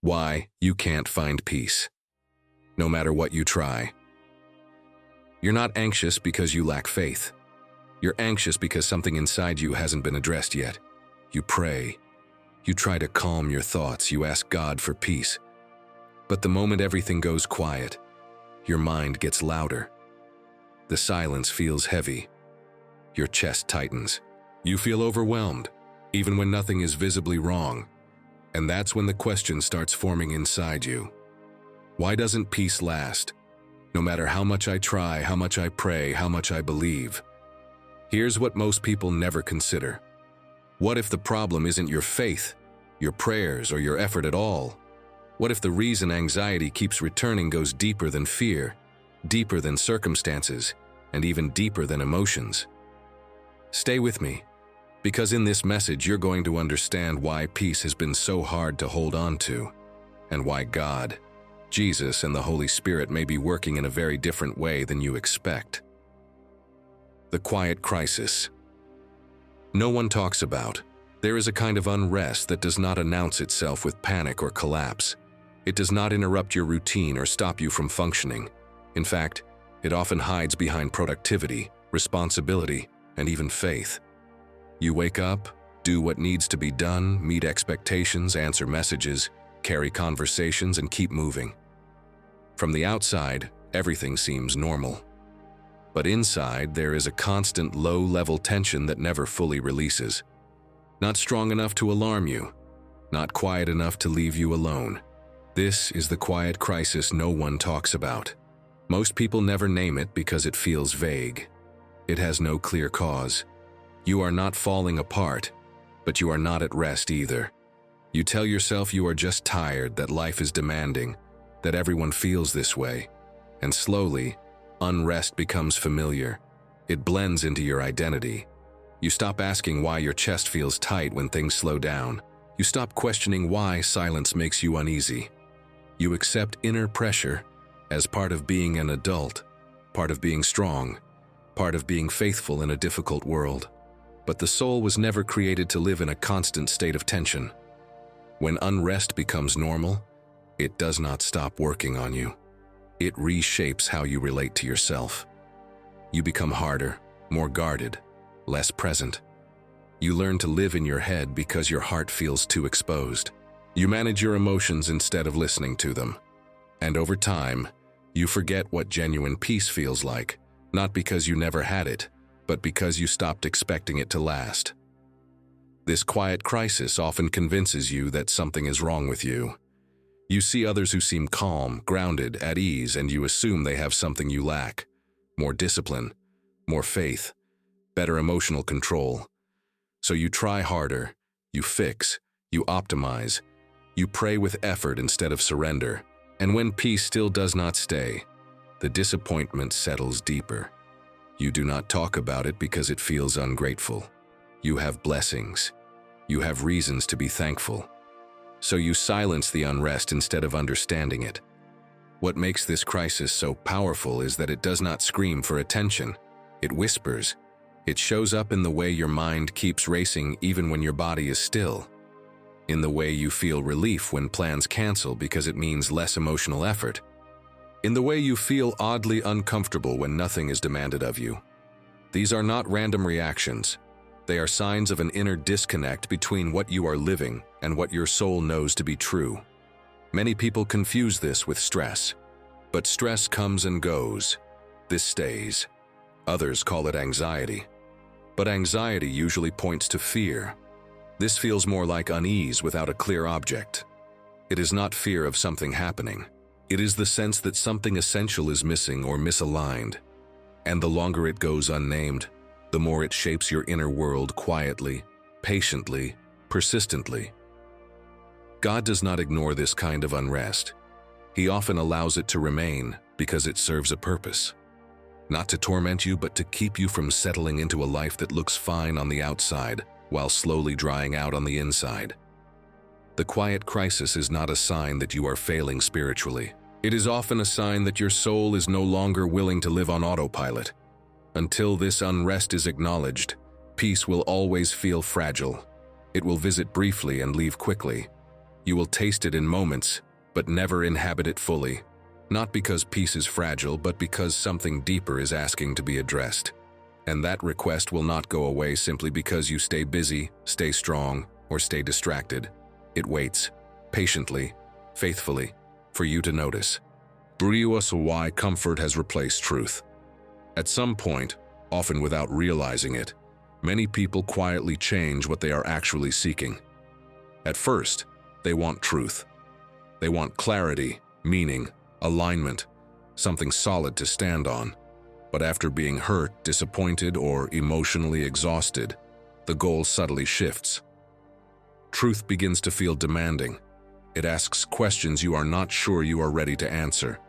Why you can't find peace, no matter what you try. You're not anxious because you lack faith. You're anxious because something inside you hasn't been addressed yet. You pray. You try to calm your thoughts. You ask God for peace. But the moment everything goes quiet, your mind gets louder. The silence feels heavy. Your chest tightens. You feel overwhelmed, even when nothing is visibly wrong. And that's when the question starts forming inside you. Why doesn't peace last? No matter how much I try, how much I pray, how much I believe. Here's what most people never consider. What if the problem isn't your faith, your prayers, or your effort at all? What if the reason anxiety keeps returning goes deeper than fear, deeper than circumstances, and even deeper than emotions? Stay with me, because in this message you're going to understand why peace has been so hard to hold on to, and why God, Jesus, and the Holy Spirit may be working in a very different way than you expect. The quiet crisis. No one talks about. There is a kind of unrest that does not announce itself with panic or collapse. It does not interrupt your routine or stop you from functioning. In fact, it often hides behind productivity, responsibility, and even faith. You wake up, do what needs to be done, meet expectations, answer messages, carry conversations, and keep moving. From the outside, everything seems normal. But inside, there is a constant low-level tension that never fully releases. Not strong enough to alarm you, not quiet enough to leave you alone. This is the quiet crisis no one talks about. Most people never name it because it feels vague. It has no clear cause. You are not falling apart, but you are not at rest either. You tell yourself you are just tired, that life is demanding, that everyone feels this way. And slowly, unrest becomes familiar. It blends into your identity. You stop asking why your chest feels tight when things slow down. You stop questioning why silence makes you uneasy. You accept inner pressure as part of being an adult, part of being strong, part of being faithful in a difficult world. But the soul was never created to live in a constant state of tension. When unrest becomes normal, it does not stop working on you. It reshapes how you relate to yourself. You become harder, more guarded, less present. You learn to live in your head because your heart feels too exposed. You manage your emotions instead of listening to them. And over time, you forget what genuine peace feels like, not because you never had it, but because you stopped expecting it to last. This quiet crisis often convinces you that something is wrong with you. You see others who seem calm, grounded, at ease, and you assume they have something you lack. More discipline, more faith, better emotional control. So you try harder, you fix, you optimize, you pray with effort instead of surrender. And when peace still does not stay, the disappointment settles deeper. You do not talk about it because it feels ungrateful. You have blessings. You have reasons to be thankful. So you silence the unrest instead of understanding it. What makes this crisis so powerful is that it does not scream for attention. It whispers. It shows up in the way your mind keeps racing even when your body is still. In the way you feel relief when plans cancel because it means less emotional effort. In the way you feel oddly uncomfortable when nothing is demanded of you. These are not random reactions. They are signs of an inner disconnect between what you are living and what your soul knows to be true. Many people confuse this with stress. But stress comes and goes. This stays. Others call it anxiety. But anxiety usually points to fear. This feels more like unease without a clear object. It is not fear of something happening. It is the sense that something essential is missing or misaligned. And the longer it goes unnamed, the more it shapes your inner world quietly, patiently, persistently. God does not ignore this kind of unrest. He often allows it to remain because it serves a purpose. Not to torment you, but to keep you from settling into a life that looks fine on the outside while slowly drying out on the inside. The quiet crisis is not a sign that you are failing spiritually. It is often a sign that your soul is no longer willing to live on autopilot. Until this unrest is acknowledged, peace will always feel fragile. It will visit briefly and leave quickly. You will taste it in moments, but never inhabit it fully. Not because peace is fragile, but because something deeper is asking to be addressed. And that request will not go away simply because you stay busy, stay strong, or stay distracted. It waits, patiently, faithfully, for you to notice. Brios why comfort has replaced truth. At some point, often without realizing it, many people quietly change what they are actually seeking. At first, they want truth. They want clarity, meaning, alignment, something solid to stand on. But after being hurt, disappointed, or emotionally exhausted, the goal subtly shifts. Truth begins to feel demanding. It asks questions you are not sure you are ready to answer.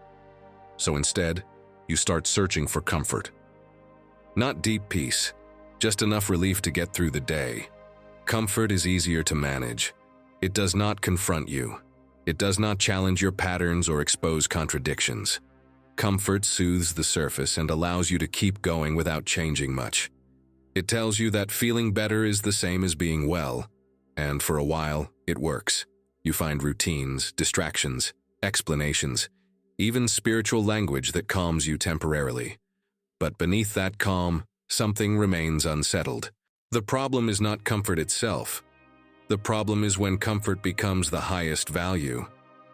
So instead, you start searching for comfort. Not deep peace, just enough relief to get through the day. Comfort is easier to manage. It does not confront you. It does not challenge your patterns or expose contradictions. Comfort soothes the surface and allows you to keep going without changing much. It tells you that feeling better is the same as being well, and for a while, it works. You find routines, distractions, explanations, even spiritual language that calms you temporarily. But beneath that calm, something remains unsettled. The problem is not comfort itself. The problem is when comfort becomes the highest value,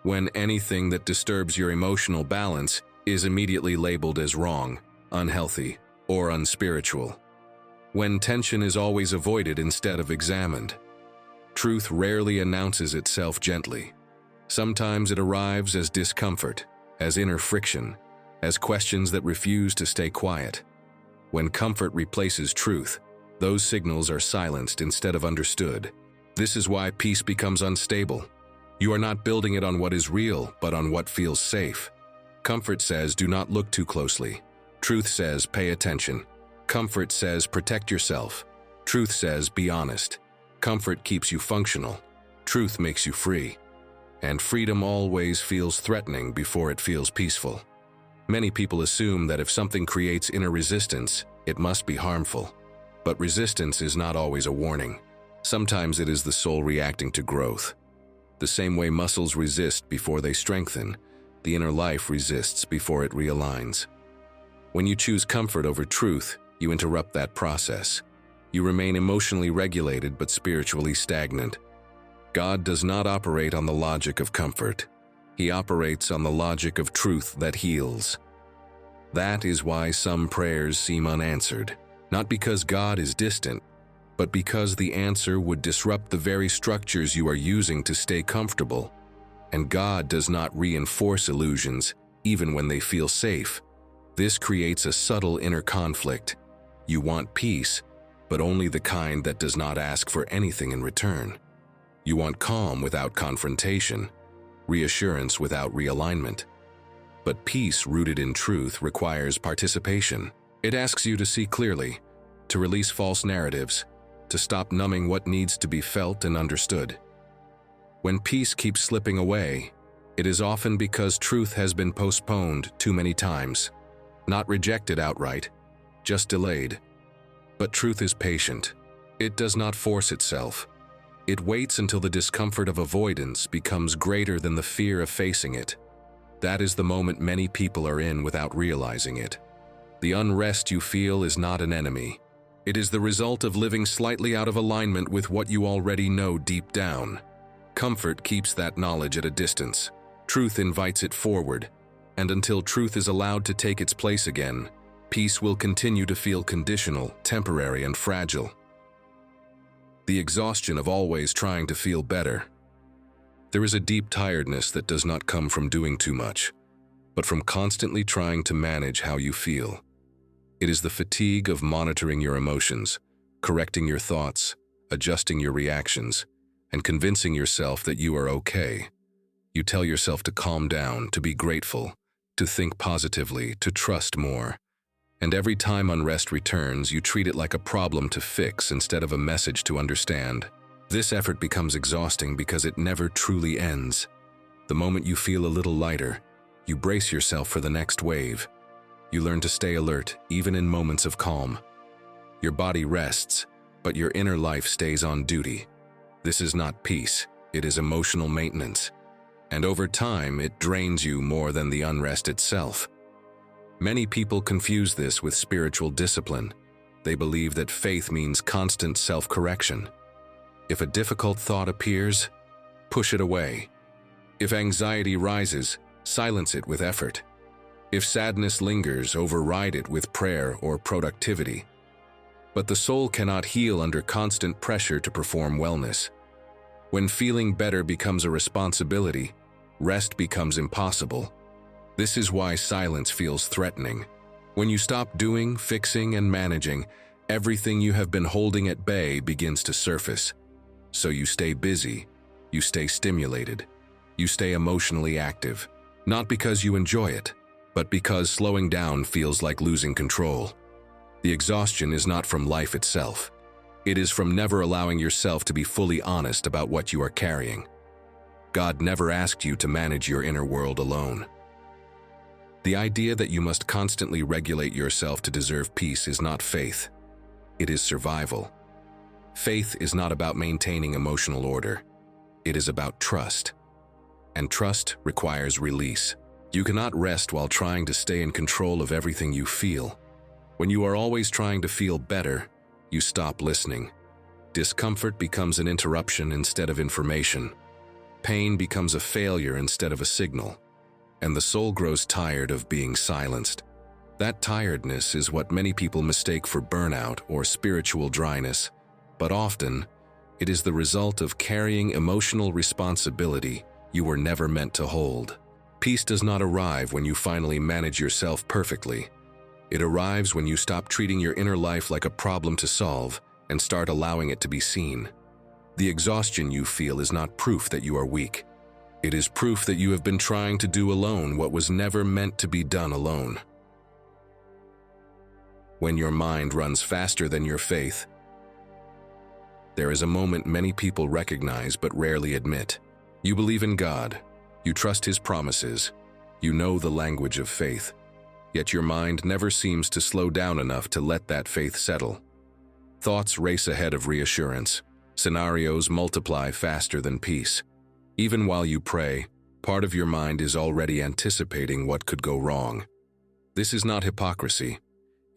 when anything that disturbs your emotional balance is immediately labeled as wrong, unhealthy, or unspiritual. When tension is always avoided instead of examined. Truth rarely announces itself gently. Sometimes it arrives as discomfort, as inner friction, as questions that refuse to stay quiet. When comfort replaces truth, those signals are silenced instead of understood. This is why peace becomes unstable. You are not building it on what is real, but on what feels safe. Comfort says, do not look too closely. Truth says, pay attention. Comfort says, protect yourself. Truth says, be honest. Comfort keeps you functional. Truth makes you free. And freedom always feels threatening before it feels peaceful. Many people assume that if something creates inner resistance, it must be harmful. But resistance is not always a warning. Sometimes it is the soul reacting to growth. The same way muscles resist before they strengthen, the inner life resists before it realigns. When you choose comfort over truth, you interrupt that process. You remain emotionally regulated but spiritually stagnant. God does not operate on the logic of comfort. He operates on the logic of truth that heals. That is why some prayers seem unanswered, not because God is distant, but because the answer would disrupt the very structures you are using to stay comfortable. And God does not reinforce illusions, even when they feel safe. This creates a subtle inner conflict. You want peace, but only the kind that does not ask for anything in return. You want calm without confrontation, reassurance without realignment. But peace rooted in truth requires participation. It asks you to see clearly, to release false narratives, to stop numbing what needs to be felt and understood. When peace keeps slipping away, it is often because truth has been postponed too many times. Not rejected outright, just delayed. But truth is patient. It does not force itself. It waits until the discomfort of avoidance becomes greater than the fear of facing it. That is the moment many people are in without realizing it. The unrest you feel is not an enemy. It is the result of living slightly out of alignment with what you already know deep down. Comfort keeps that knowledge at a distance. Truth invites it forward. And until truth is allowed to take its place again, peace will continue to feel conditional, temporary, and fragile. The exhaustion of always trying to feel better. There is a deep tiredness that does not come from doing too much, but from constantly trying to manage how you feel. It is the fatigue of monitoring your emotions, correcting your thoughts, adjusting your reactions, and convincing yourself that you are okay. You tell yourself to calm down, to be grateful, to think positively, to trust more. And every time unrest returns, you treat it like a problem to fix instead of a message to understand. This effort becomes exhausting because it never truly ends. The moment you feel a little lighter, you brace yourself for the next wave. You learn to stay alert, even in moments of calm. Your body rests, but your inner life stays on duty. This is not peace, It is emotional maintenance. And over time, it drains you more than the unrest itself. Many people confuse this with spiritual discipline. They believe that faith means constant self-correction. If a difficult thought appears, push it away. If anxiety rises, silence it with effort. If sadness lingers, override it with prayer or productivity. But the soul cannot heal under constant pressure to perform wellness. When feeling better becomes a responsibility, rest becomes impossible. This is why silence feels threatening. When you stop doing, fixing, and managing, everything you have been holding at bay begins to surface. So you stay busy, you stay stimulated, you stay emotionally active, not because you enjoy it, but because slowing down feels like losing control. The exhaustion is not from life itself. It is from never allowing yourself to be fully honest about what you are carrying. God never asked you to manage your inner world alone. The idea that you must constantly regulate yourself to deserve peace is not faith. It is survival. Faith is not about maintaining emotional order. It is about trust. And trust requires release. You cannot rest while trying to stay in control of everything you feel. When you are always trying to feel better, you stop listening. Discomfort becomes an interruption instead of information. Pain becomes a failure instead of a signal. And the soul grows tired of being silenced. That tiredness is what many people mistake for burnout or spiritual dryness, but often, it is the result of carrying emotional responsibility you were never meant to hold. Peace does not arrive when you finally manage yourself perfectly. It arrives when you stop treating your inner life like a problem to solve and start allowing it to be seen. The exhaustion you feel is not proof that you are weak. It is proof that you have been trying to do alone what was never meant to be done alone. When your mind runs faster than your faith, there is a moment many people recognize but rarely admit. You believe in God, you trust His promises, you know the language of faith, yet your mind never seems to slow down enough to let that faith settle. Thoughts race ahead of reassurance. Scenarios multiply faster than peace. Even while you pray, part of your mind is already anticipating what could go wrong. This is not hypocrisy.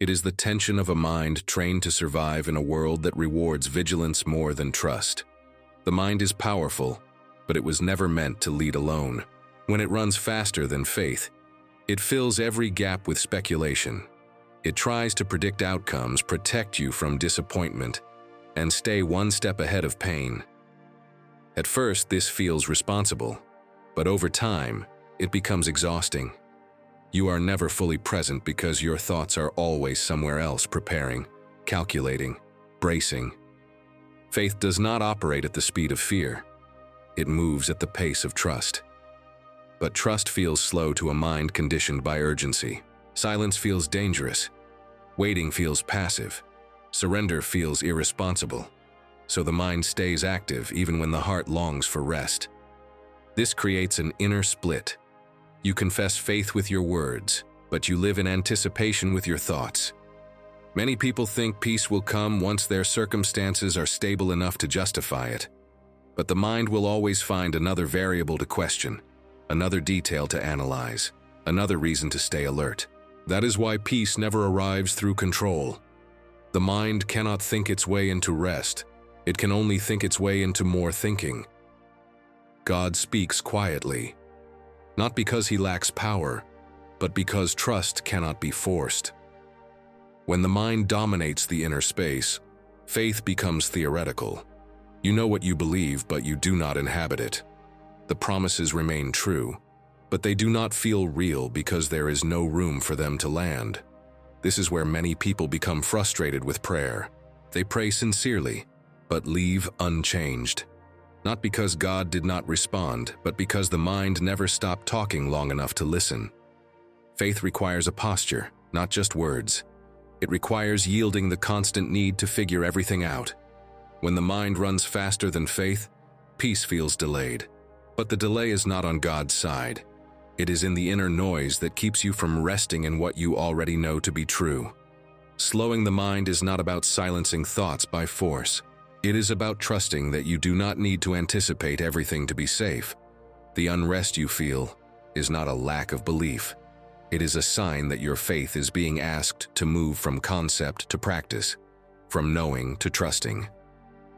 It is the tension of a mind trained to survive in a world that rewards vigilance more than trust. The mind is powerful, but it was never meant to lead alone. When it runs faster than faith, it fills every gap with speculation. It tries to predict outcomes, protect you from disappointment, and stay one step ahead of pain. At first, this feels responsible, but over time, it becomes exhausting. You are never fully present because your thoughts are always somewhere else, preparing, calculating, bracing. Faith does not operate at the speed of fear. It moves at the pace of trust. But trust feels slow to a mind conditioned by urgency. Silence feels dangerous. Waiting feels passive. Surrender feels irresponsible. So the mind stays active even when the heart longs for rest. This creates an inner split. You confess faith with your words, but you live in anticipation with your thoughts. Many people think peace will come once their circumstances are stable enough to justify it. But the mind will always find another variable to question, another detail to analyze, another reason to stay alert. That is why peace never arrives through control. The mind cannot think its way into rest. It can only think its way into more thinking. God speaks quietly, not because He lacks power, but because trust cannot be forced. When the mind dominates the inner space, faith becomes theoretical. You know what you believe, but you do not inhabit it. The promises remain true, but they do not feel real because there is no room for them to land. This is where many people become frustrated with prayer. They pray sincerely, but leave unchanged. Not because God did not respond, but because the mind never stopped talking long enough to listen. Faith requires a posture, not just words. It requires yielding the constant need to figure everything out. When the mind runs faster than faith, peace feels delayed. But the delay is not on God's side. It is in the inner noise that keeps you from resting in what you already know to be true. Slowing the mind is not about silencing thoughts by force. It is about trusting that you do not need to anticipate everything to be safe. The unrest you feel is not a lack of belief. It is a sign that your faith is being asked to move from concept to practice, from knowing to trusting.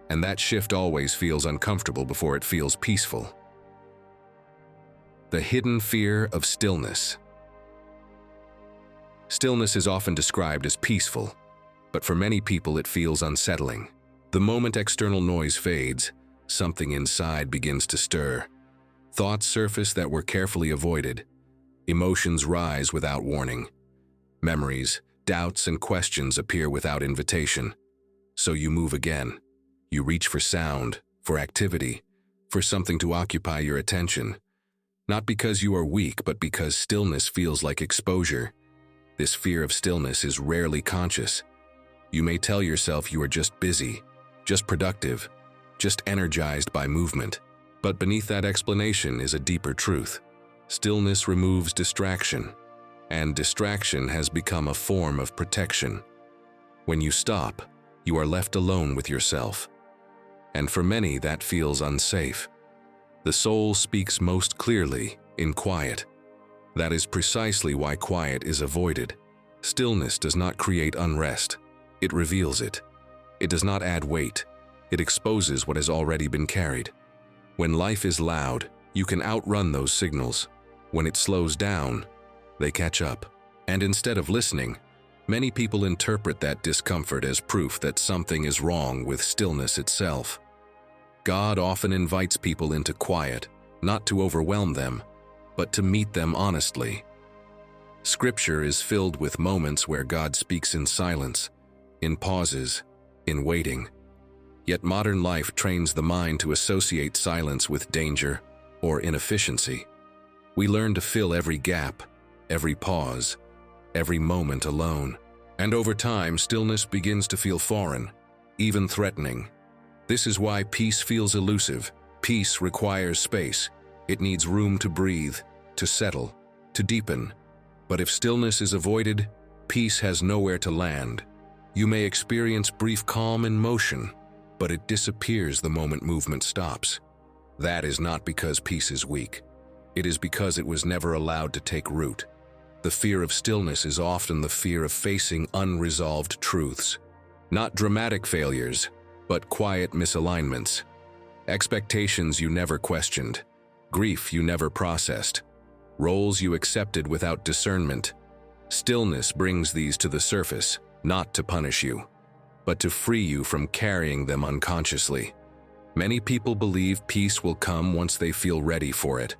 And that shift always feels uncomfortable before it feels peaceful. The hidden fear of stillness. Stillness is often described as peaceful, but for many people it feels unsettling. The moment external noise fades, something inside begins to stir. Thoughts surface that were carefully avoided. Emotions rise without warning. Memories, doubts, and questions appear without invitation. So you move again. You reach for sound, for activity, for something to occupy your attention. Not because you are weak, but because stillness feels like exposure. This fear of stillness is rarely conscious. You may tell yourself you are just busy, just productive, just energized by movement. But beneath that explanation is a deeper truth. Stillness removes distraction, and distraction has become a form of protection. When you stop, you are left alone with yourself. And for many, that feels unsafe. The soul speaks most clearly in quiet. That is precisely why quiet is avoided. Stillness does not create unrest. It reveals it. It does not add weight. It exposes what has already been carried. When life is loud, you can outrun those signals. When it slows down, they catch up. And instead of listening, many people interpret that discomfort as proof that something is wrong with stillness itself. God often invites people into quiet, not to overwhelm them, but to meet them honestly. Scripture is filled with moments where God speaks in silence, in pauses, in waiting. Yet modern life trains the mind to associate silence with danger or inefficiency. We learn to fill every gap, every pause, every moment alone. And over time, stillness begins to feel foreign, even threatening. This is why peace feels elusive. Peace requires space. It needs room to breathe, to settle, to deepen. But if stillness is avoided, peace has nowhere to land. You may experience brief calm and motion, but it disappears the moment movement stops. That is not because peace is weak. It is because it was never allowed to take root. The fear of stillness is often the fear of facing unresolved truths. Not dramatic failures, but quiet misalignments. Expectations you never questioned. Grief you never processed. Roles you accepted without discernment. Stillness brings these to the surface, not to punish you, but to free you from carrying them unconsciously. Many people believe peace will come once they feel ready for it.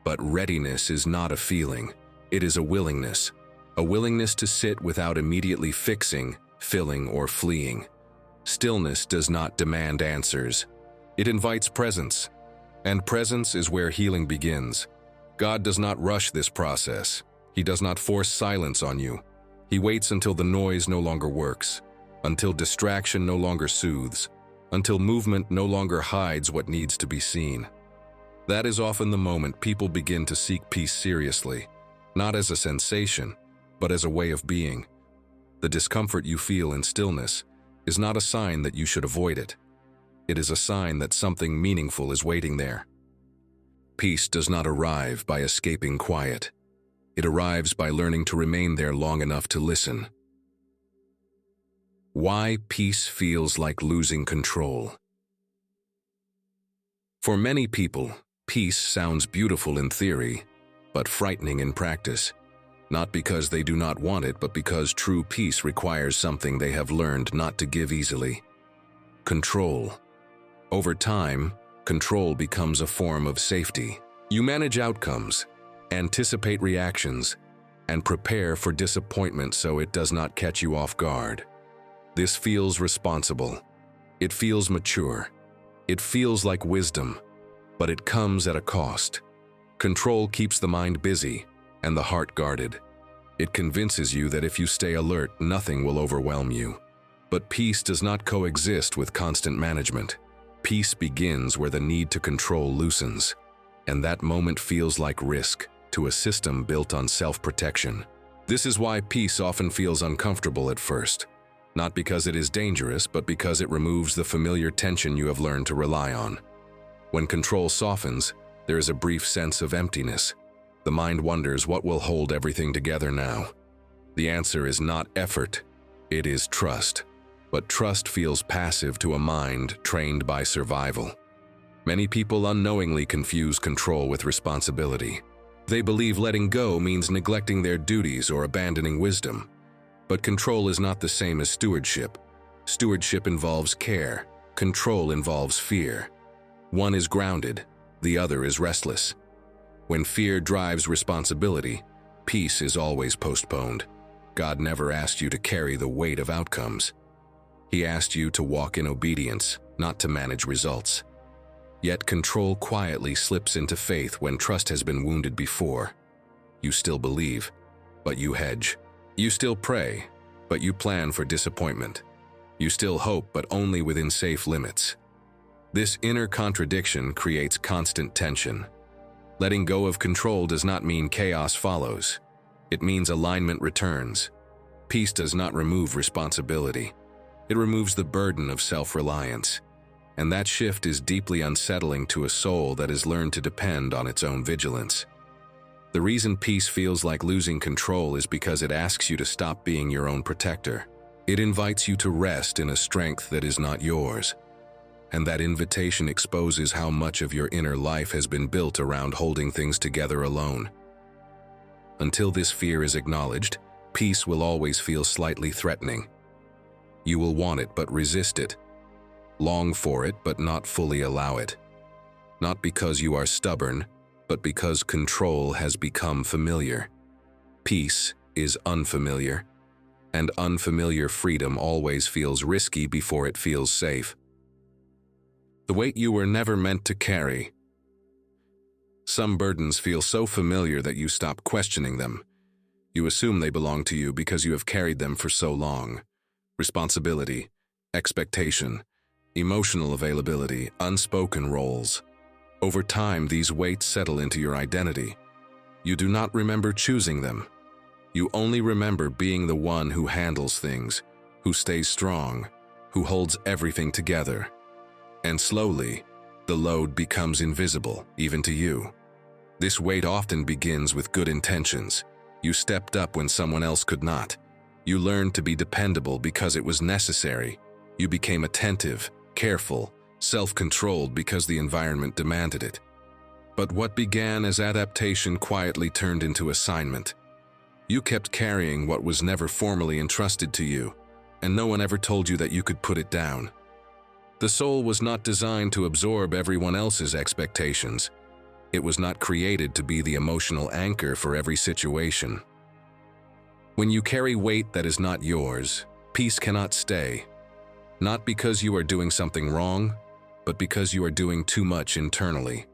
But readiness is not a feeling. It is a willingness to sit without immediately fixing, filling, or fleeing. Stillness does not demand answers. It invites presence, and presence is where healing begins. God does not rush this process. He does not force silence on you. He waits until the noise no longer works, until distraction no longer soothes, until movement no longer hides what needs to be seen. That is often the moment people begin to seek peace seriously, not as a sensation, but as a way of being. The discomfort you feel in stillness is not a sign that you should avoid it. It is a sign that something meaningful is waiting there. Peace does not arrive by escaping quiet. It arrives by learning to remain there long enough to listen. Why peace feels like losing control. For many people, peace sounds beautiful in theory, but frightening in practice. Not because they do not want it, but because true peace requires something they have learned not to give easily. Control. Over time, control becomes a form of safety. You manage outcomes, anticipate reactions, and prepare for disappointment so it does not catch you off guard. This feels responsible. It feels mature. It feels like wisdom, but it comes at a cost. Control keeps the mind busy and the heart guarded. It convinces you that if you stay alert, nothing will overwhelm you. But peace does not coexist with constant management. Peace begins where the need to control loosens, and that moment feels like risk to a system built on self-protection. This is why peace often feels uncomfortable at first. not because it is dangerous, but because it removes the familiar tension you have learned to rely on. When control softens, there is a brief sense of emptiness. The mind wonders what will hold everything together now. The answer is not effort, it is trust. But trust feels passive to a mind trained by survival. Many people unknowingly confuse control with responsibility. They believe letting go means neglecting their duties or abandoning wisdom. But control is not the same as stewardship. Stewardship involves care. Control involves fear. One is grounded, the other is restless. When fear drives responsibility, peace is always postponed. God never asked you to carry the weight of outcomes. He asked you to walk in obedience, not to manage results. Yet control quietly slips into faith when trust has been wounded before. You still believe, but you hedge. You still pray, but you plan for disappointment. You still hope, but only within safe limits. This inner contradiction creates constant tension. Letting go of control does not mean chaos follows. It means alignment returns. Peace does not remove responsibility. It removes the burden of self-reliance. And that shift is deeply unsettling to a soul that has learned to depend on its own vigilance. The reason peace feels like losing control is because it asks you to stop being your own protector. It invites you to rest in a strength that is not yours. And that invitation exposes how much of your inner life has been built around holding things together alone. Until this fear is acknowledged, peace will always feel slightly threatening. You will want it but resist it. Long for it but not fully allow it. Not because you are stubborn, but because control has become familiar. Peace is unfamiliar, and unfamiliar freedom always feels risky before it feels safe. The weight you were never meant to carry. Some burdens feel so familiar that you stop questioning them. You assume they belong to you because you have carried them for so long. Responsibility, expectation, emotional availability, unspoken roles. Over time, these weights settle into your identity. You do not remember choosing them. You only remember being the one who handles things, who stays strong, who holds everything together. And slowly, the load becomes invisible, even to you. This weight often begins with good intentions. You stepped up when someone else could not. You learned to be dependable because it was necessary. You became attentive, careful, self-controlled because the environment demanded it. But what began as adaptation quietly turned into assignment. You kept carrying what was never formally entrusted to you, and no one ever told you that you could put it down. The soul was not designed to absorb everyone else's expectations. It was not created to be the emotional anchor for every situation. When you carry weight that is not yours, peace cannot stay. Not because you are doing something wrong, but because you are doing too much internally.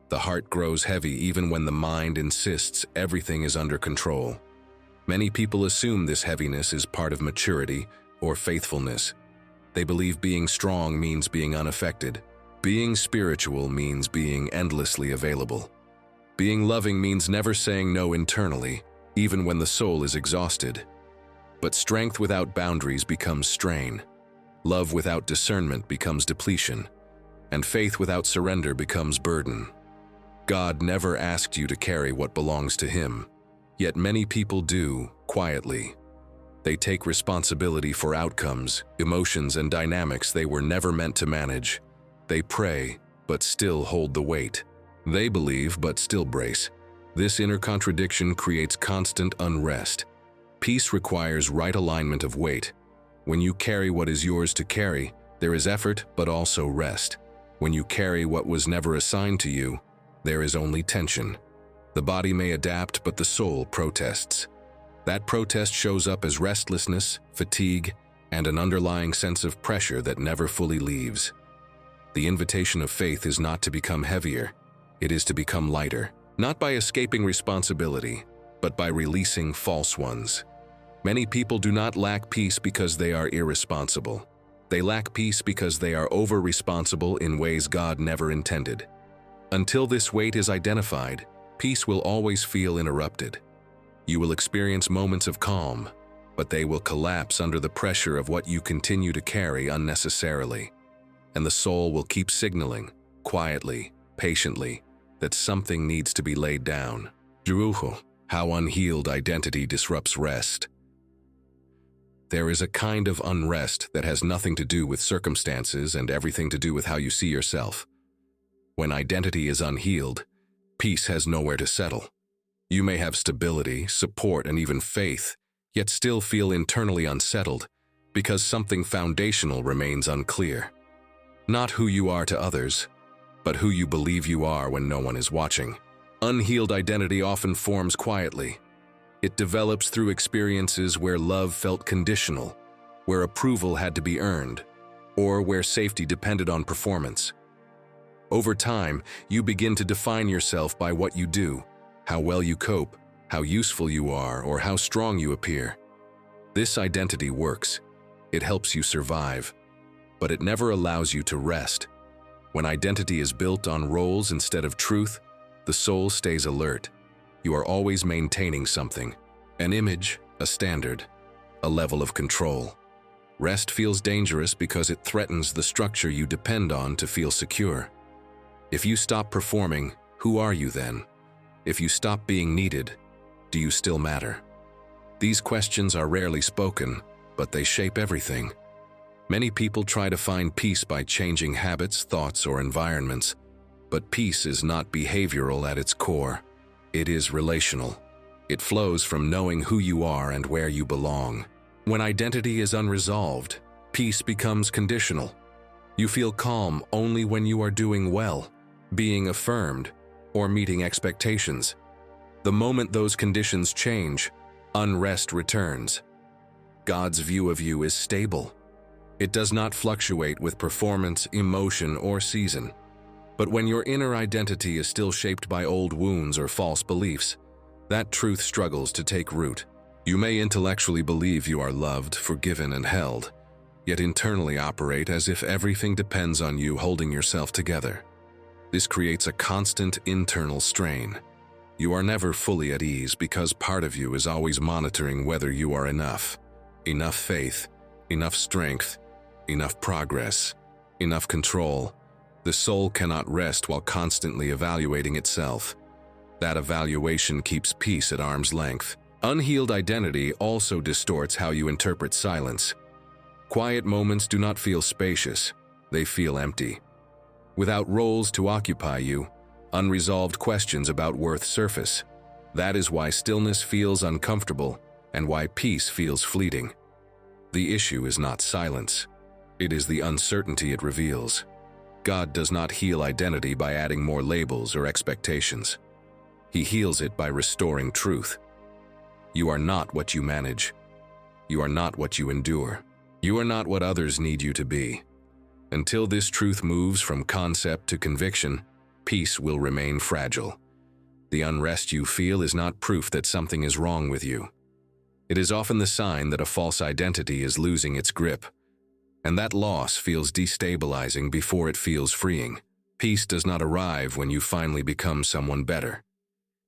The heart grows heavy even when the mind insists everything is under control. Many people assume this heaviness is part of maturity or faithfulness. They believe being strong means being unaffected. Being spiritual means being endlessly available. Being loving means never saying no internally, even when the soul is exhausted. But strength without boundaries becomes strain. Love without discernment becomes depletion. And faith without surrender becomes burden. God never asked you to carry what belongs to Him. Yet many people do, quietly. They take responsibility for outcomes, emotions, and dynamics they were never meant to manage. They pray, but still hold the weight. They believe, but still brace. This inner contradiction creates constant unrest. Peace requires right alignment of weight. When you carry what is yours to carry, there is effort, but also rest. When you carry what was never assigned to you, there is only tension. The body may adapt, but the soul protests. That protest shows up as restlessness, fatigue, and an underlying sense of pressure that never fully leaves. The invitation of faith is not to become heavier, it is to become lighter, not by escaping responsibility, but by releasing false ones. Many people do not lack peace because they are irresponsible. They lack peace because they are over-responsible in ways God never intended. Until this weight is identified, peace will always feel interrupted. You will experience moments of calm, but they will collapse under the pressure of what you continue to carry unnecessarily. And the soul will keep signaling, quietly, patiently, that something needs to be laid down. How unhealed identity disrupts rest. There is a kind of unrest that has nothing to do with circumstances and everything to do with how you see yourself. When identity is unhealed, peace has nowhere to settle. You may have stability, support, and even faith, yet still feel internally unsettled because something foundational remains unclear. Not who you are to others, but who you believe you are when no one is watching. Unhealed identity often forms quietly. It develops through experiences where love felt conditional, where approval had to be earned, or where safety depended on performance. Over time, you begin to define yourself by what you do, how well you cope, how useful you are, or how strong you appear. This identity works. It helps you survive, but it never allows you to rest. When identity is built on roles instead of truth, the soul stays alert. You are always maintaining something, an image, a standard, a level of control. Rest feels dangerous because it threatens the structure you depend on to feel secure. If you stop performing, who are you then? If you stop being needed, do you still matter? These questions are rarely spoken, but they shape everything. Many people try to find peace by changing habits, thoughts, or environments, but peace is not behavioral at its core. It is relational. It flows from knowing who you are and where you belong. When identity is unresolved, peace becomes conditional. You feel calm only when you are doing well, being affirmed, or meeting expectations. The moment those conditions change, unrest returns. God's view of you is stable. It does not fluctuate with performance, emotion, or season. But when your inner identity is still shaped by old wounds or false beliefs, that truth struggles to take root. You may intellectually believe you are loved, forgiven, and held, yet internally operate as if everything depends on you holding yourself together. This creates a constant internal strain. You are never fully at ease because part of you is always monitoring whether you are enough. Enough faith, enough strength, enough progress, enough control. The soul cannot rest while constantly evaluating itself. That evaluation keeps peace at arm's length. Unhealed identity also distorts how you interpret silence. Quiet moments do not feel spacious, they feel empty. Without roles to occupy you, unresolved questions about worth surface. That is why stillness feels uncomfortable and why peace feels fleeting. The issue is not silence. It is the uncertainty it reveals. God does not heal identity by adding more labels or expectations. He heals it by restoring truth. You are not what you manage. You are not what you endure. You are not what others need you to be. Until this truth moves from concept to conviction, peace will remain fragile. The unrest you feel is not proof that something is wrong with you. It is often the sign that a false identity is losing its grip. And that loss feels destabilizing before it feels freeing. Peace does not arrive when you finally become someone better.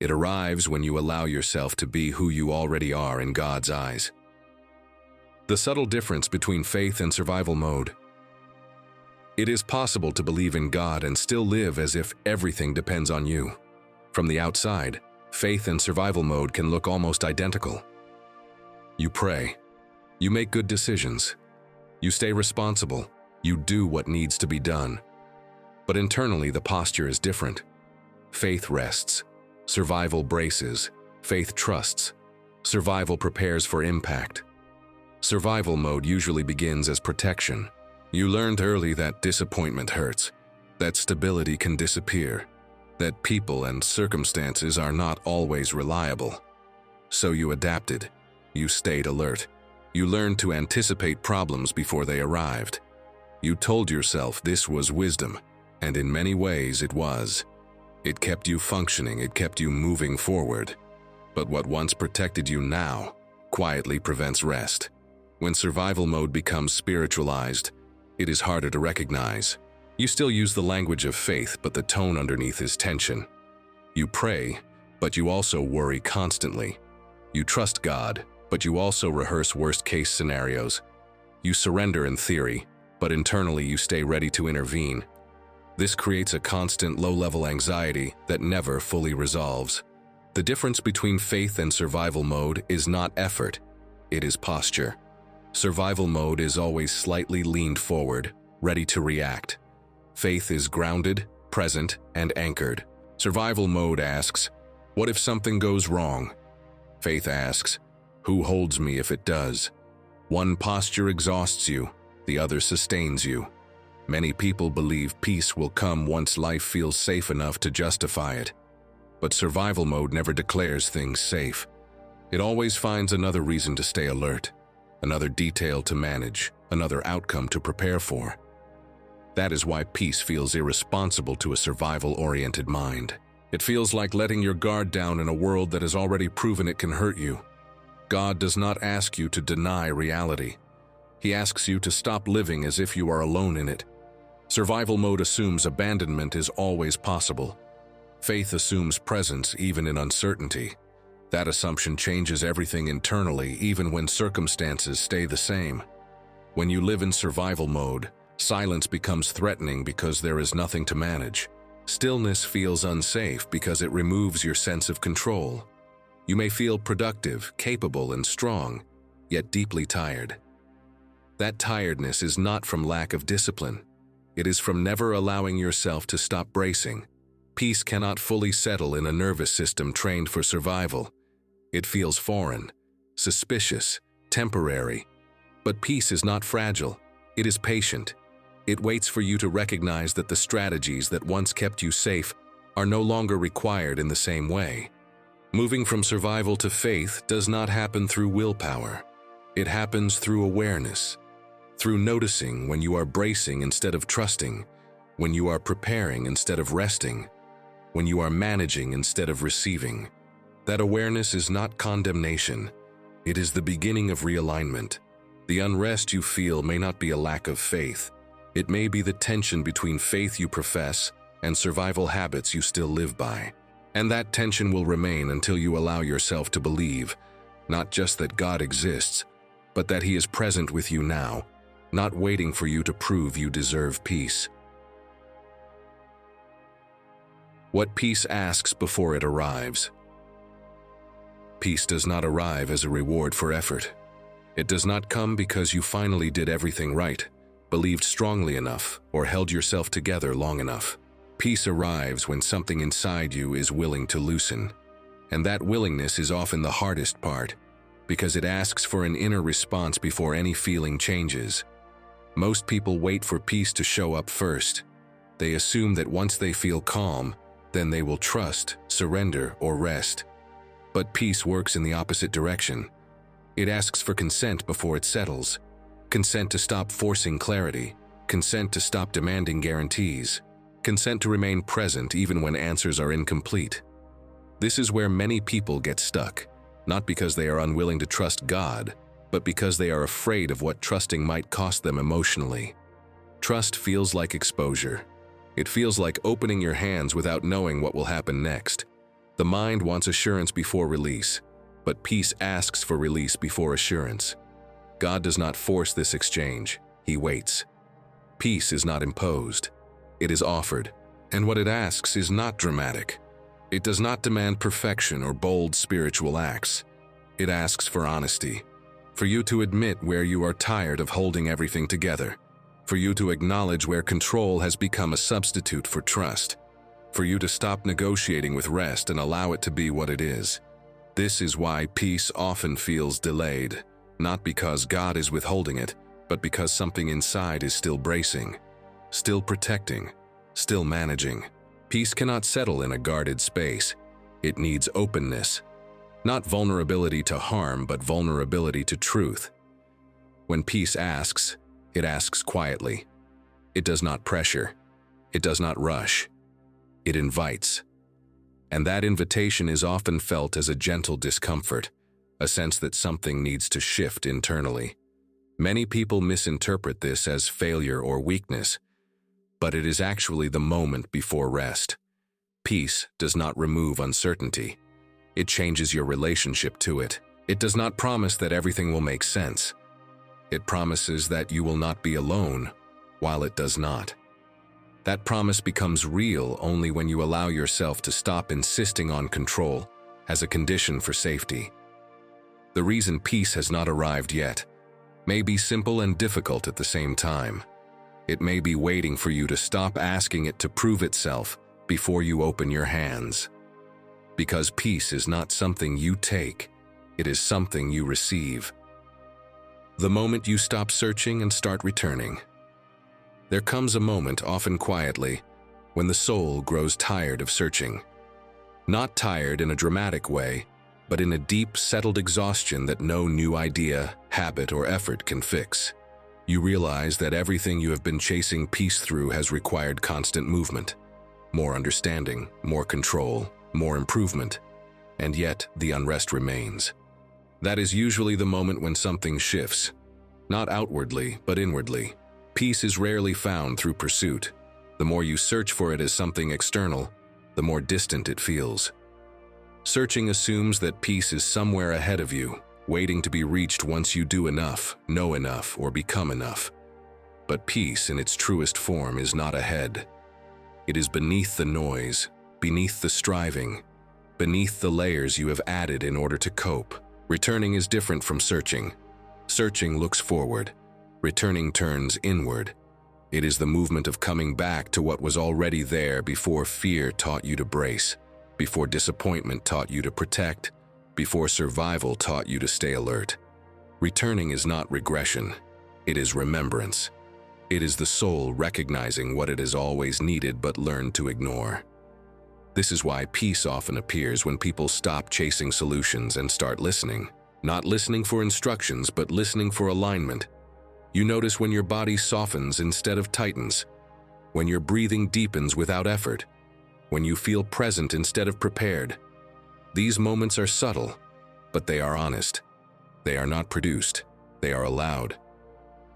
It arrives when you allow yourself to be who you already are in God's eyes. The subtle difference between faith and survival mode. It is possible to believe in God and still live as if everything depends on you. From the outside, faith and survival mode can look almost identical. You pray. You make good decisions. You stay responsible. You do what needs to be done. But internally, the posture is different. Faith rests. Survival braces. Faith trusts. Survival prepares for impact. Survival mode usually begins as protection. You learned early that disappointment hurts, that stability can disappear, that people and circumstances are not always reliable. So you adapted. You stayed alert. You learned to anticipate problems before they arrived. You told yourself this was wisdom, and in many ways it was. It kept you functioning, it kept you moving forward. But what once protected you now quietly prevents rest. When survival mode becomes spiritualized, it is harder to recognize. You still use the language of faith, but the tone underneath is tension. You pray, but you also worry constantly. You trust God, but you also rehearse worst-case scenarios. You surrender in theory, but internally you stay ready to intervene. This creates a constant low-level anxiety that never fully resolves. The difference between faith and survival mode is not effort, it is posture. Survival mode is always slightly leaned forward, ready to react. Faith is grounded, present, and anchored. Survival mode asks, what if something goes wrong? Faith asks, who holds me if it does? One posture exhausts you, the other sustains you. Many people believe peace will come once life feels safe enough to justify it. But survival mode never declares things safe. It always finds another reason to stay alert, another detail to manage, another outcome to prepare for. That is why peace feels irresponsible to a survival-oriented mind. It feels like letting your guard down in a world that has already proven it can hurt you. God does not ask you to deny reality. He asks you to stop living as if you are alone in it. Survival mode assumes abandonment is always possible. Faith assumes presence even in uncertainty. That assumption changes everything internally, even when circumstances stay the same. When you live in survival mode, silence becomes threatening because there is nothing to manage. Stillness feels unsafe because it removes your sense of control. You may feel productive, capable, and strong, yet deeply tired. That tiredness is not from lack of discipline. It is from never allowing yourself to stop bracing. Peace cannot fully settle in a nervous system trained for survival. It feels foreign, suspicious, temporary. But peace is not fragile. It is patient. It waits for you to recognize that the strategies that once kept you safe are no longer required in the same way. Moving from survival to faith does not happen through willpower. It happens through awareness, through noticing when you are bracing instead of trusting, when you are preparing instead of resting, when you are managing instead of receiving. That awareness is not condemnation. It is the beginning of realignment. The unrest you feel may not be a lack of faith. It may be the tension between faith you profess and survival habits you still live by. And that tension will remain until you allow yourself to believe, not just that God exists, but that He is present with you now, not waiting for you to prove you deserve peace. What peace asks before it arrives. Peace does not arrive as a reward for effort. It does not come because you finally did everything right, believed strongly enough, or held yourself together long enough. Peace arrives when something inside you is willing to loosen. And that willingness is often the hardest part, because it asks for an inner response before any feeling changes. Most people wait for peace to show up first. They assume that once they feel calm, then they will trust, surrender, or rest. But peace works in the opposite direction. It asks for consent before it settles. Consent to stop forcing clarity. Consent to stop demanding guarantees. Consent to remain present even when answers are incomplete. This is where many people get stuck, not because they are unwilling to trust God, but because they are afraid of what trusting might cost them emotionally. Trust feels like exposure. It feels like opening your hands without knowing what will happen next. The mind wants assurance before release, but peace asks for release before assurance. God does not force this exchange, He waits. Peace is not imposed. It is offered, and what it asks is not dramatic. It does not demand perfection or bold spiritual acts. It asks for honesty, for you to admit where you are tired of holding everything together, for you to acknowledge where control has become a substitute for trust, for you to stop negotiating with rest and allow it to be what it is. This is why peace often feels delayed, not because God is withholding it, but because something inside is still bracing, still protecting, still managing. Peace cannot settle in a guarded space. It needs openness. Not vulnerability to harm, but vulnerability to truth. When peace asks, it asks quietly. It does not pressure. It does not rush. It invites. And that invitation is often felt as a gentle discomfort, a sense that something needs to shift internally. Many people misinterpret this as failure or weakness, but it is actually the moment before rest. Peace does not remove uncertainty. It changes your relationship to it. It does not promise that everything will make sense. It promises that you will not be alone, while it does not. That promise becomes real only when you allow yourself to stop insisting on control as a condition for safety. The reason peace has not arrived yet may be simple and difficult at the same time. It may be waiting for you to stop asking it to prove itself before you open your hands. Because peace is not something you take, it is something you receive. The moment you stop searching and start returning. There comes a moment, often quietly, when the soul grows tired of searching. Not tired in a dramatic way, but in a deep, settled exhaustion that no new idea, habit, or effort can fix. You realize that everything you have been chasing peace through has required constant movement, more understanding, more control, more improvement, and yet the unrest remains. That is usually the moment when something shifts, not outwardly, but inwardly. Peace is rarely found through pursuit. The more you search for it as something external, the more distant it feels. Searching assumes that peace is somewhere ahead of you, waiting to be reached once you do enough, know enough, or become enough. But peace in its truest form is not ahead. It is beneath the noise, beneath the striving, beneath the layers you have added in order to cope. Returning is different from searching. Searching looks forward. Returning turns inward. It is the movement of coming back to what was already there before fear taught you to brace, before disappointment taught you to protect, before survival taught you to stay alert. Returning is not regression. It is remembrance. It is the soul recognizing what it has always needed but learned to ignore. This is why peace often appears when people stop chasing solutions and start listening. Not listening for instructions, but listening for alignment. You notice when your body softens instead of tightens, when your breathing deepens without effort, when you feel present instead of prepared. These moments are subtle, but they are honest. They are not produced, they are allowed.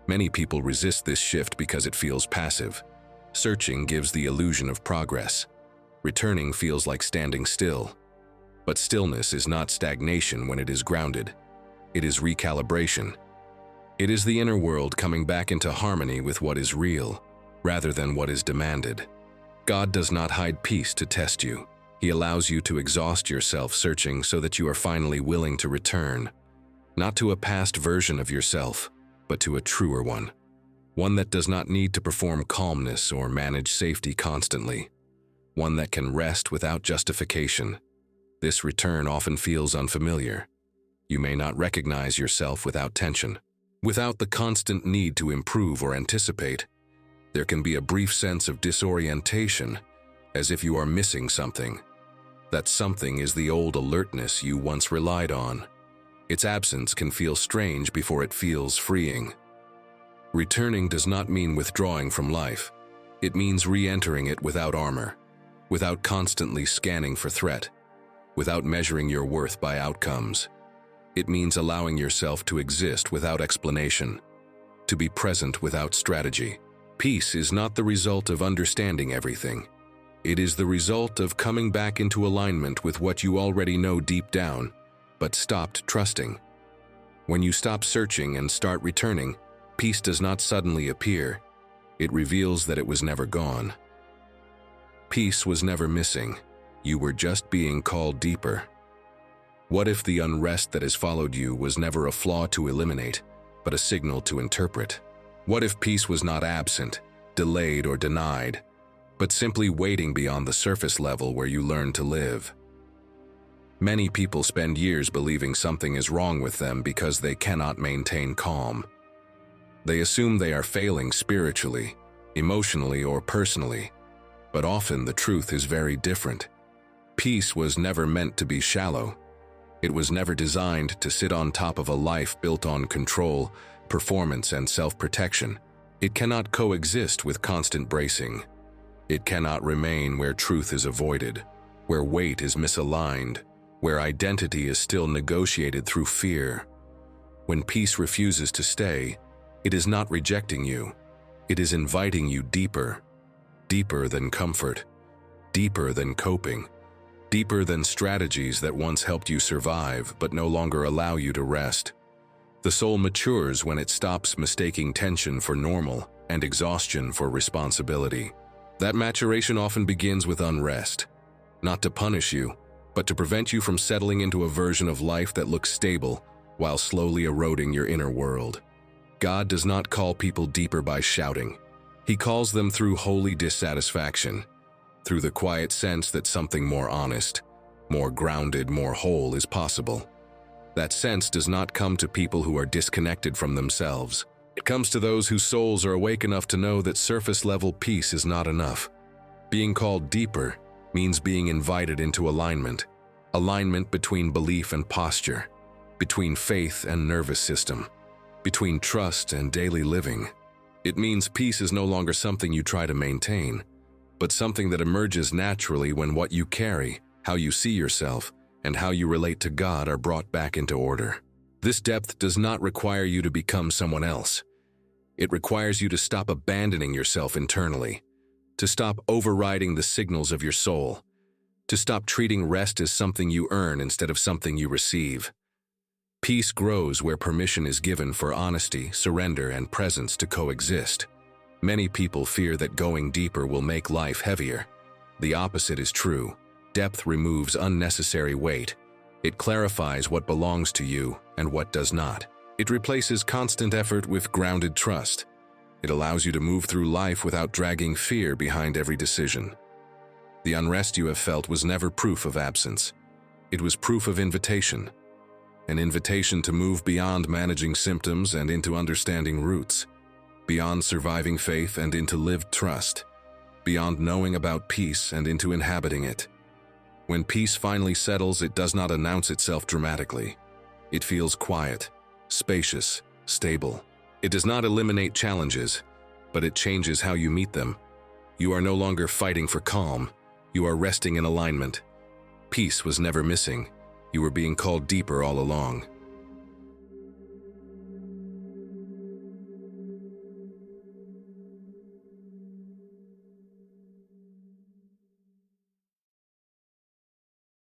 Many people resist this shift because it feels passive. Searching gives the illusion of progress. Returning feels like standing still. But stillness is not stagnation when it is grounded. It is recalibration. It is the inner world coming back into harmony with what is real, rather than what is demanded. God does not hide peace to test you. He allows you to exhaust yourself searching so that you are finally willing to return, not to a past version of yourself, but to a truer one. One that does not need to perform calmness or manage safety constantly. One that can rest without justification. This return often feels unfamiliar. You may not recognize yourself without tension. Without the constant need to improve or anticipate, there can be a brief sense of disorientation, as if you are missing something. That something is the old alertness you once relied on. Its absence can feel strange before it feels freeing. Returning does not mean withdrawing from life. It means re-entering it without armor, without constantly scanning for threat, without measuring your worth by outcomes. It means allowing yourself to exist without explanation, to be present without strategy. Peace is not the result of understanding everything. It is the result of coming back into alignment with what you already know deep down, but stopped trusting. When you stop searching and start returning, peace does not suddenly appear. It reveals that it was never gone. Peace was never missing. You were just being called deeper. What if the unrest that has followed you was never a flaw to eliminate, but a signal to interpret? What if peace was not absent, delayed, or denied, but simply waiting beyond the surface level where you learn to live? Many people spend years believing something is wrong with them because they cannot maintain calm. They assume they are failing spiritually, emotionally, or personally, but often the truth is very different. Peace was never meant to be shallow. It was never designed to sit on top of a life built on control, performance, and self-protection. It cannot coexist with constant bracing. It cannot remain where truth is avoided, where weight is misaligned, where identity is still negotiated through fear. When peace refuses to stay, it is not rejecting you. It is inviting you deeper, deeper than comfort, deeper than coping, deeper than strategies that once helped you survive but no longer allow you to rest. The soul matures when it stops mistaking tension for normal and exhaustion for responsibility. That maturation often begins with unrest, not to punish you, but to prevent you from settling into a version of life that looks stable while slowly eroding your inner world. God does not call people deeper by shouting. He calls them through holy dissatisfaction, through the quiet sense that something more honest, more grounded, more whole is possible. That sense does not come to people who are disconnected from themselves. It comes to those whose souls are awake enough to know that surface-level peace is not enough. Being called deeper means being invited into alignment. Alignment between belief and posture, between faith and nervous system, between trust and daily living. It means peace is no longer something you try to maintain, but something that emerges naturally when what you carry, how you see yourself, and how you relate to God are brought back into order. This depth does not require you to become someone else. It requires you to stop abandoning yourself internally, to stop overriding the signals of your soul, to stop treating rest as something you earn instead of something you receive. Peace grows where permission is given for honesty, surrender, and presence to coexist. Many people fear that going deeper will make life heavier. The opposite is true. Depth removes unnecessary weight. It clarifies what belongs to you and what does not. It replaces constant effort with grounded trust. It allows you to move through life without dragging fear behind every decision. The unrest you have felt was never proof of absence. It was proof of invitation. An invitation to move beyond managing symptoms and into understanding roots, beyond surviving faith and into lived trust, beyond knowing about peace and into inhabiting it. When peace finally settles, it does not announce itself dramatically. It feels quiet, spacious, stable. It does not eliminate challenges, but it changes how you meet them. You are no longer fighting for calm. You are resting in alignment. Peace was never missing. You were being called deeper all along.